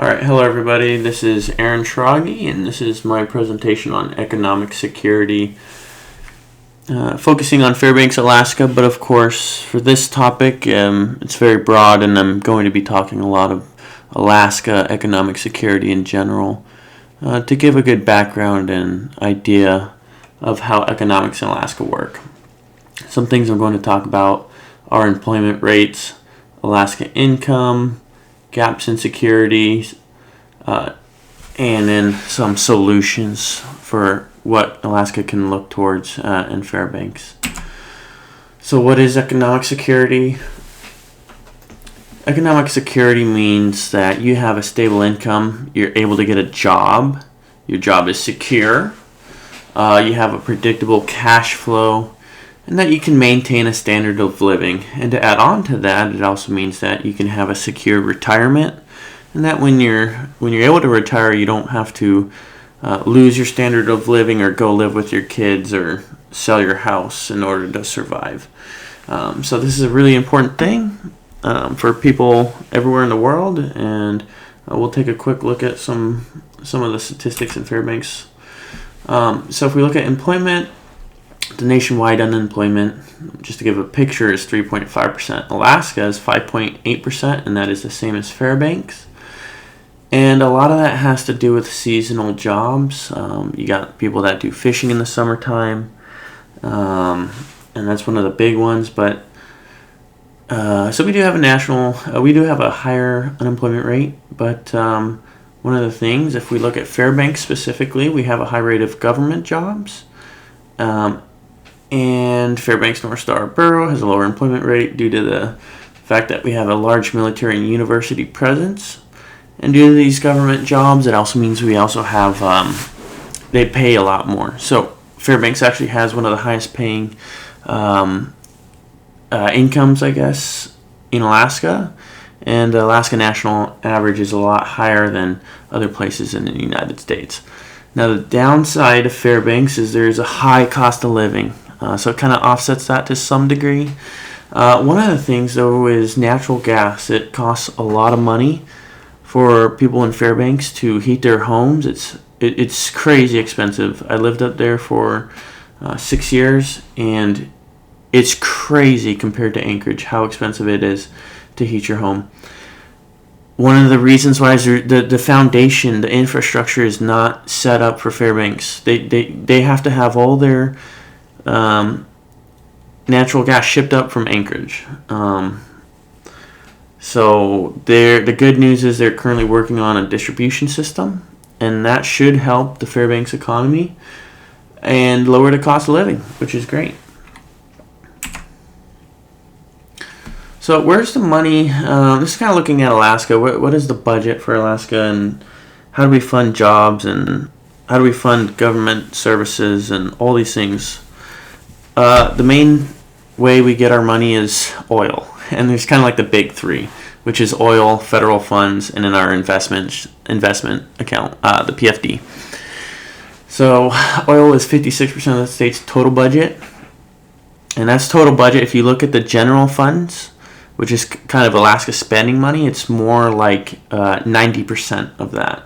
Alright, hello everybody, this is Aaron Schrage, and this is my presentation on economic security, focusing on Fairbanks, Alaska, but of course for this topic it's very broad, and I'm going to be talking a lot of Alaska economic security in general to give a good background and idea of how economics in Alaska work. Some things I'm going to talk about are employment rates, Alaska income, gaps in security, and then some solutions for what Alaska can look towards in Fairbanks. So what is economic security? Economic security means that you have a stable income, you're able to get a job, your job is secure, you have a predictable cash flow, and that you can maintain a standard of living. And to add on to that, it also means that you can have a secure retirement, and that when you're able to retire, you don't have to lose your standard of living or go live with your kids or sell your house in order to survive. So this is a really important thing for people everywhere in the world, and we'll take a quick look at some of the statistics in Fairbanks. So if we look at employment, the nationwide unemployment, just to give a picture, is 3.5%. Alaska is 5.8%, and that is the same as Fairbanks. And a lot of that has to do with seasonal jobs. You got people that do fishing in the summertime, and that's one of the big ones. But so we do have a higher unemployment rate. But one of the things, if we look at Fairbanks specifically, we have a high rate of government jobs. And Fairbanks North Star Borough has a lower employment rate due to the fact that we have a large military and university presence. And due to these government jobs, it also means we also have, they pay a lot more. So Fairbanks actually has one of the highest paying incomes, I guess, in Alaska. And the Alaska national average is a lot higher than other places in the United States. Now, the downside of Fairbanks is there's a high cost of living. So it kind of offsets that to some degree. One of the things, though, is natural gas. It costs a lot of money for people in Fairbanks to heat their homes. It's crazy expensive. I lived up there for 6 years, and it's crazy compared to Anchorage how expensive it is to heat your home. One of the reasons why is the foundation, the infrastructure is not set up for Fairbanks. They have to have all their natural gas shipped up from Anchorage. So the good news is they're currently working on a distribution system, and that should help the Fairbanks economy and lower the cost of living, which is great. So where's the money? This is kind of looking at Alaska. What is the budget for Alaska, and how do we fund jobs, and how do we fund government services, and all these things? The main way we get our money is oil, and there's kind of like the big three, which is oil, federal funds, and then our investment account, the PFD. So oil is 56% of the state's total budget, and that's total budget. If you look at the general funds, which is kind of Alaska spending money, it's more like 90% of that.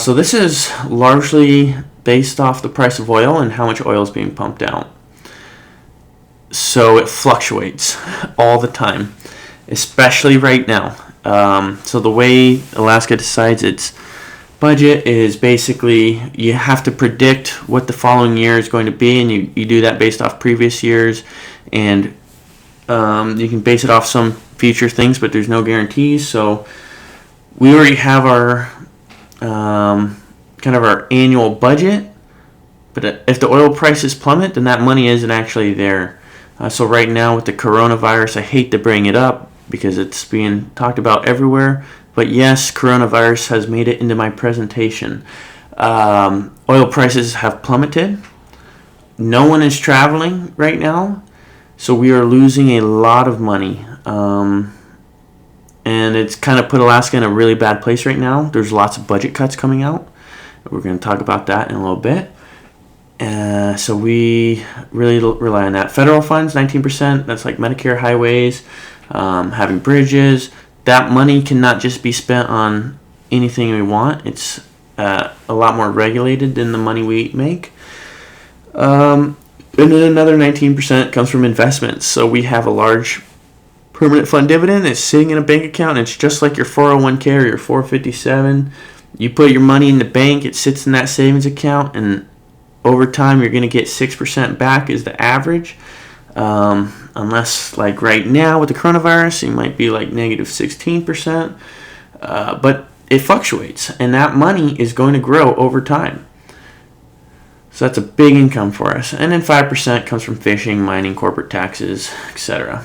So this is largely based off the price of oil and how much oil is being pumped out. So it fluctuates all the time, especially right now. So the way Alaska decides its budget is basically you have to predict what the following year is going to be, and you do that based off previous years, and you can base it off some future things, but there's no guarantees. So we already have our kind of our annual budget, but if the oil prices plummet, then that money isn't actually there. So right now with the coronavirus, I hate to bring it up because it's being talked about everywhere, but yes, coronavirus has made it into my presentation. Oil prices have plummeted. No one is traveling right now. So we are losing a lot of money, and it's kind of put Alaska in a really bad place right now. There's lots of budget cuts coming out. We're going to talk about that in a little bit. So we really rely on that. Federal funds, 19%. That's like Medicare, highways, having bridges. That money cannot just be spent on anything we want. It's a lot more regulated than the money we make. And then another 19% comes from investments. So we have a large permanent fund dividend that's sitting in a bank account. And it's just like your 401k or your 457. You put your money in the bank, it sits in that savings account, and over time you're going to get 6% back is the average. Unless, like right now with the coronavirus, it might be like negative 16%. But it fluctuates, and that money is going to grow over time. So that's a big income for us. And then 5% comes from fishing, mining, corporate taxes, etc.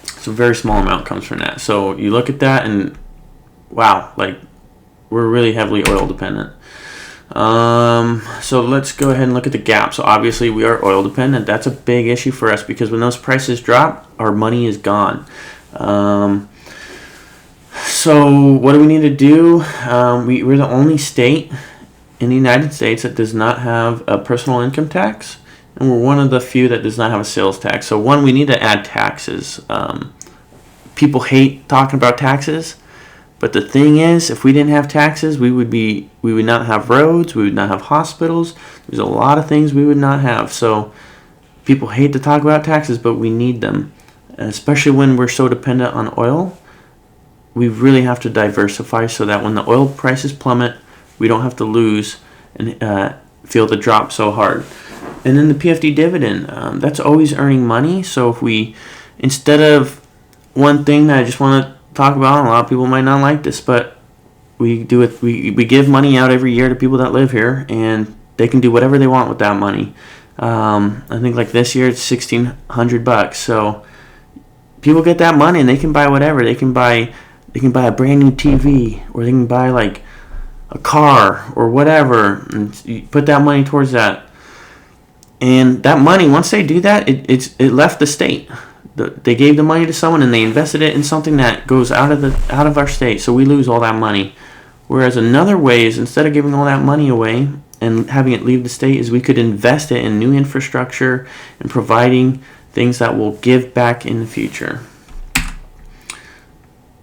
So a very small amount comes from that. So you look at that and wow, like we're really heavily oil dependent. So let's go ahead and look at the gap. So obviously we are oil dependent. That's a big issue for us because when those prices drop, our money is gone. So what do we need to do? We're the only state in the United States that does not have a personal income tax, and we're one of the few that does not have a sales tax. So one, we need to add taxes. People hate talking about taxes, but the thing is, if we didn't have taxes, we would not have roads, we would not have hospitals. There's a lot of things we would not have. So people hate to talk about taxes, but we need them, especially when we're so dependent on oil. We really have to diversify so that when the oil prices plummet, we don't have to lose and feel the drop so hard. And then the PFD dividend, that's always earning money. So if we, instead of one thing that I just want to talk about, and a lot of people might not like this, but we do it. We give money out every year to people that live here, and they can do whatever they want with that money. I think like this year it's $1,600. So people get that money and they can buy whatever. They can buy a brand new TV, or they can buy like a car or whatever, and you put that money towards that. And that money, once they do that, it left the state. They gave the money to someone and they invested it in something that goes out of our state, so we lose all that money. Whereas another way is, instead of giving all that money away and having it leave the state, is we could invest it in new infrastructure and providing things that will give back in the future.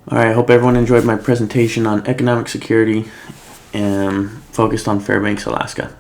All right, I hope everyone enjoyed my presentation on economic security and focused on Fairbanks, Alaska.